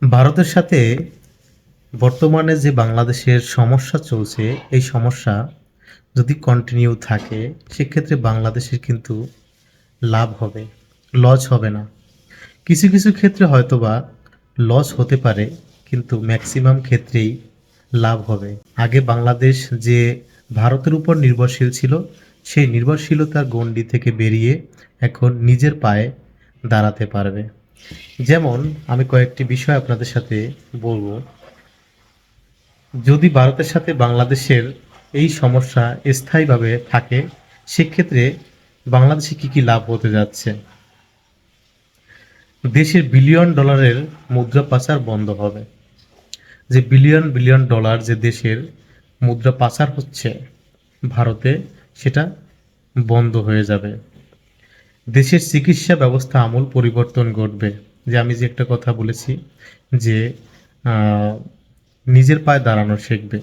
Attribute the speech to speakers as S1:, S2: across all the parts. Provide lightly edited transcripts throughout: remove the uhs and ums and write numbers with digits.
S1: ভারতের সাথে বর্তমানে যে বাংলাদেশের সমস্যা চলছে, এই সমস্যা যদি কন্টিনিউ থাকে, সেক্ষেত্রে বাংলাদেশের কিন্তু লাভ হবে, লস হবে না। কিছু কিছু ক্ষেত্রে হয়তোবা লস হতে পারে, কিন্তু ম্যাক্সিমাম ক্ষেত্রেই লাভ হবে। আগে বাংলাদেশ যে ভারতের উপর নির্ভরশীল ছিল, সেই নির্ভরশীলতার গণ্ডি থেকে বেরিয়ে এখন নিজের পায়ে দাঁড়াতে পারবে। যেমন আমি কয়েকটি বিষয় আপনাদের সাথে বলবো। যদি ভারতের সাথে বাংলাদেশের এই সমস্যা স্থায়ীভাবে থাকে, সেক্ষেত্রে বাংলাদেশে কী কী লাভ হতে যাচ্ছে? দেশের বিলিয়ন ডলারের মুদ্রা পাচার বন্ধ হবে। যে বিলিয়ন বিলিয়ন ডলার যে দেশের মুদ্রা পাচার হচ্ছে ভারতে, সেটা বন্ধ হয়ে যাবে। দেশের চিকিৎসা ব্যবস্থা আমূল পরিবর্তন ঘটবে। যে আমি যে একটা কথা বলেছি যে আহ, নিজের পায়ে দাঁড়ানো শিখবে।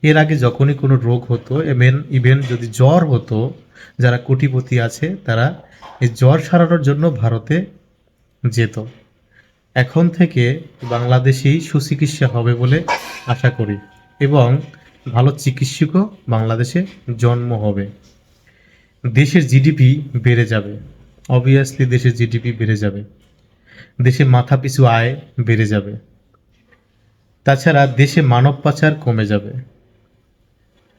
S1: এর আগে যখনই কোনো রোগ হতো, ইভেন যদি জ্বর হতো, যারা কোটিপতি আছে তারা এই জ্বর সারানোর জন্য ভারতে যেত। এখন থেকে বাংলাদেশেই সুচিকিৎসা হবে বলে আশা করি, এবং ভালো চিকিৎসকও বাংলাদেশে জন্ম হবে। দেশের জিডিপি বেড়ে যাবে। অবভিয়াসলি দেশের জিডিপি বেড়ে যাবে। দেশে মাথাপিছু আয় বেড়ে যাবে। তাছাড়া দেশে মানব পাচার কমে যাবে,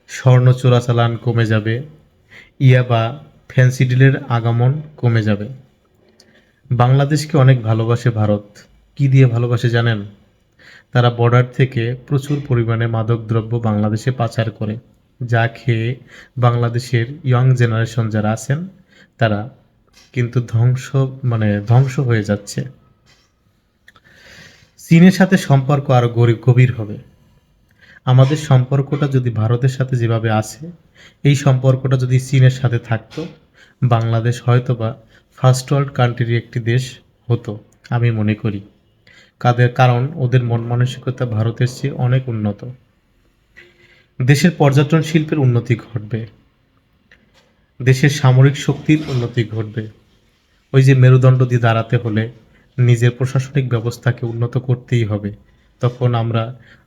S1: স্বর্ণ চোরাচালান কমে যাবে, ইয়াবা ফ্যান্সি ডিলের আগমন কমে যাবে। বাংলাদেশকে অনেক ভালোবাসে ভারত। কি দিয়ে ভালোবাসে জানেন? তারা বর্ডার থেকে প্রচুর পরিমাণে মাদকদ্রব্য বাংলাদেশে পাচার করে, যা খেয়ে বাংলাদেশের ইয়ং জেনারেশন যারা আছেন তারা কিন্তু ধ্বংস হয়ে যাচ্ছে। চীনের সাথে সম্পর্ক আরও গভীর হবে। আমাদের সম্পর্কটা যদি ভারতের সাথে যেভাবে আছে, এই সম্পর্কটা যদি চীনের সাথে থাকতো, বাংলাদেশ হয়তোবা ফার্স্ট ওয়ার্ল্ড কান্ট্রির একটি দেশ হতো, আমি মনে করি। কারণ ওদের মন মানসিকতা ভারতের চেয়ে অনেক উন্নত। দেশের পর্যটন শিল্পের উন্নতি ঘটবে, দেশের সামরিক শক্তির উন্নতি ঘটবে। ওই যে মেরুদণ্ড দিয়ে দাঁড়াতে হলে নিজের প্রশাসনিক ব্যবস্থাকে উন্নত করতেই হবে। তখন আমরা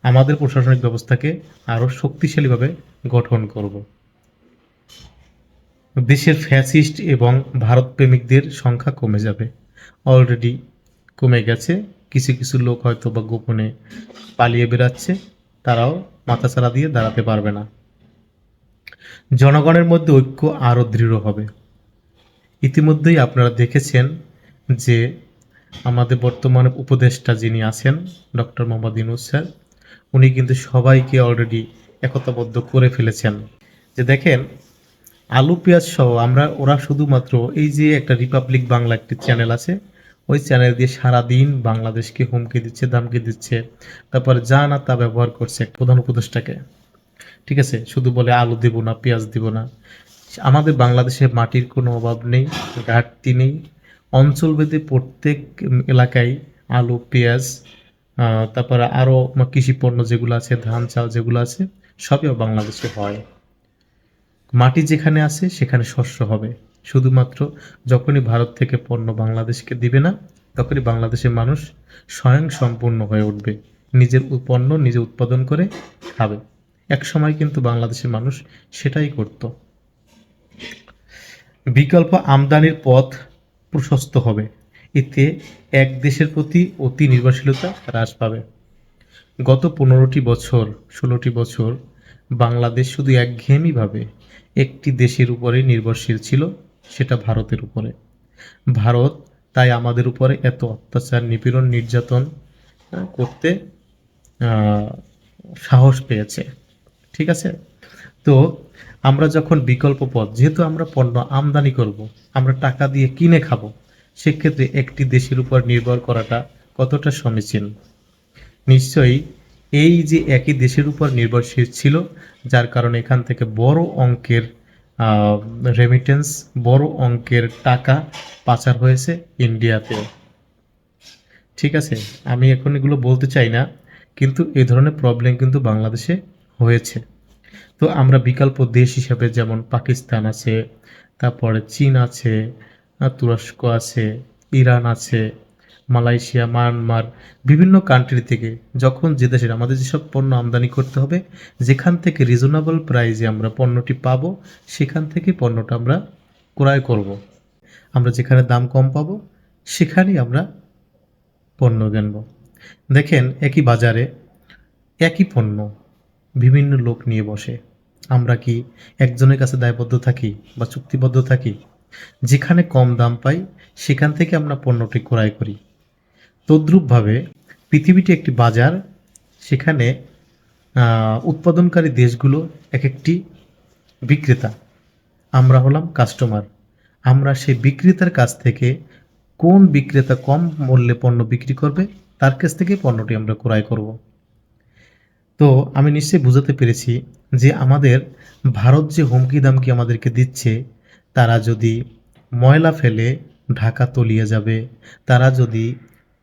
S1: আমাদের প্রশাসনিক ব্যবস্থাকে আরও শক্তিশালীভাবে গঠন করব। দেশের ফ্যাসিস্ট এবং ভারতপ্রেমিকদের সংখ্যা কমে যাবে। অলরেডি কমে গেছে। কিছু কিছু লোক হয়তো বা গোপনে পালিয়ে বেড়াচ্ছে, তারাও মাথাচাড়া দিয়ে দাঁড়াতে পারবে না। জনগণের মধ্যে ঐক্য আরও দৃঢ় হবে। ইতিমধ্যেই আপনারা দেখেছেন যে আমাদের বর্তমানে উপদেষ্টা যিনি আছেন, ডক্টর মোহাম্মদ ইউনূস স্যার, উনি কিন্তু সবাইকে অলরেডি একতাবদ্ধ করে ফেলেছেন। যে দেখেন, আলু পেঁয়াজ সহ ওরা শুধুমাত্র এই যে একটা রিপাবলিক বাংলা একটি চ্যানেল আছে, ওই চ্যানেল দিয়ে সারাদিন বাংলাদেশকে হুমকি দিচ্ছে, ধামকি দিচ্ছে। তারপরে যা না তা ব্যবহার করছে প্রধান উপদেষ্টাকে। ঠিক আছে, শুধু বলে আলু দিব না, পেঁয়াজ দিব না। আমাদের বাংলাদেশে মাটির কোনো অভাব নেই, ঘাটতি নেই। অঞ্চলভেদে প্রত্যেক এলাকায় আলু, পেঁয়াজ, তারপরে আরও কৃষি পণ্য যেগুলো আছে, ধান চাল যেগুলো আছে, সবই বাংলাদেশে হয়। মাটি যেখানে আছে সেখানে শস্য হবে। শুধুমাত্র যখনই ভারত থেকে পণ্য বাংলাদেশকে দিবে না, তখনই বাংলাদেশের মানুষ স্বয়ংসম্পূর্ণ হয়ে উঠবে, নিজের পণ্য নিজে উৎপাদন করে খাবে। এক সময় কিন্তু বাংলাদেশের মানুষ সেটাই করত। বিকল্প আমদানির পথ প্রশস্ত হবে। এতে এক দেশের প্রতি অতি নির্ভরশীলতা হ্রাস পাবে। গত 16টি বছর বাংলাদেশ শুধু একঘেয়েমিভাবে একটি দেশের উপরে নির্ভরশীল ছিল, সেটা ভারতের উপরে। ভারত তাই আমাদের উপরে এত অত্যাচার, নিপীড়ন, নির্যাতন করতে সাহস পেয়েছে। ঠিক আছে? তো আমরা যখন বিকল্প পথ, যেহেতু আমরা পণ্য আমদানি করব, আমরা টাকা দিয়ে কিনে খাবো, সেক্ষেত্রে একটি দেশের উপর নির্ভর করাটা কতটা সমীচীন? নিশ্চয়ই এই যে একই দেশের উপর নির্ভরশীল ছিল, যার কারণে এখান থেকে বড় অঙ্কের রেমিটেন্স, বড় অঙ্কের টাকা পাচার হয়েছে ইন্ডিয়াতে। ঠিক আছে, আমি এখন এগুলো বলতে চাই না, কিন্তু এই ধরনের প্রবলেম কিন্তু বাংলাদেশে হয়েছে। তো আমরা বিকল্প দেশ হিসাবে যেমন পাকিস্তান আছে, তারপরে চীন আছে, তুরস্ক আছে, ইরান আছে, মালয়েশিয়া, মায়ানমার, বিভিন্ন কান্ট্রি থেকে যখন যে দেশের আমাদের যেসব পণ্য আমদানি করতে হবে, যেখান থেকে রিজনেবল প্রাইসে আমরা পণ্যটি পাবো, সেখান থেকে পণ্যটা আমরা ক্রয় করব। আমরা যেখানে দাম কম পাবো, সেখানেই আমরা পণ্য কিনব। দেখেন, একই বাজারে একই পণ্য বিভিন্ন লোক নিয়ে বসে। আমরা কি একজনের কাছে দায়বদ্ধ থাকি বা চুক্তিবদ্ধ থাকি? যেখানে কম দাম পাই, সেখান থেকে আমরা পণ্যটি ক্রয় করি। তদ্রূপভাবে পৃথিবীটি একটি বাজার, সেখানে উৎপাদনকারী দেশগুলো এক একটি বিক্রেতা, আমরা হলাম কাস্টমার। আমরা সেই বিক্রেতার কাছ থেকে কোন বিক্রেতা কম মূল্যে পণ্য বিক্রি করবে, তার কাছ থেকে পণ্যটি আমরা ক্রয় করব। তো আমি নিশ্চয়ই বুঝাতে পেরেছি যে আমাদের ভারত যে হুমকি দামকি আমাদেরকে দিচ্ছে, তারা যদি ময়লা ফেলে ঢাকা তলিয়ে যাবে, তারা যদি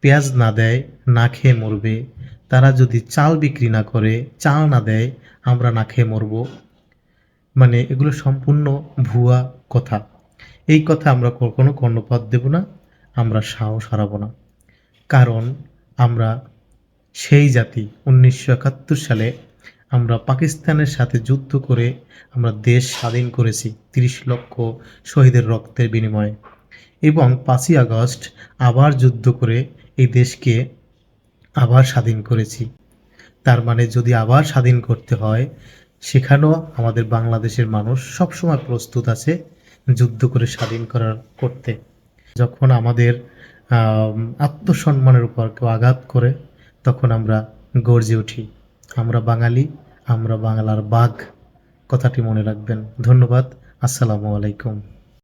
S1: পেঁয়াজ না দেয় না খেয়ে মরবে, তারা যদি চাল বিক্রি না করে, চাল না দেয়, আমরা না খেয়ে মরব। মানে এগুলো সম্পূর্ণ ভুয়া কথা। এই কথা আমরা কখনো কর্ণপাত দেব না, আমরা সাহস হারাবো না। কারণ আমরা সেই জাতি, 1971 সালে আমরা পাকিস্তানের সাথে যুদ্ধ করে আমরা দেশ স্বাধীন করেছি 30 লক্ষ শহীদের রক্তের বিনিময়ে, এবং 5ই আগস্ট আবার যুদ্ধ করে এই দেশকে আবার স্বাধীন করেছি। তার মানে যদি আবার স্বাধীন করতে হয়, সেখানেও আমাদের বাংলাদেশের মানুষ সবসময় প্রস্তুত আছে যুদ্ধ করে স্বাধীন করতে। যখন আমাদের আত্মসম্মানের উপর কেউ আঘাত করে, তখন আমরা গর্জে উঠি। আমরা বাঙালি, আমরা বাংলার বাঘ, কথাটি মনে রাখবেন। ধন্যবাদ। আসসালামু আলাইকুম।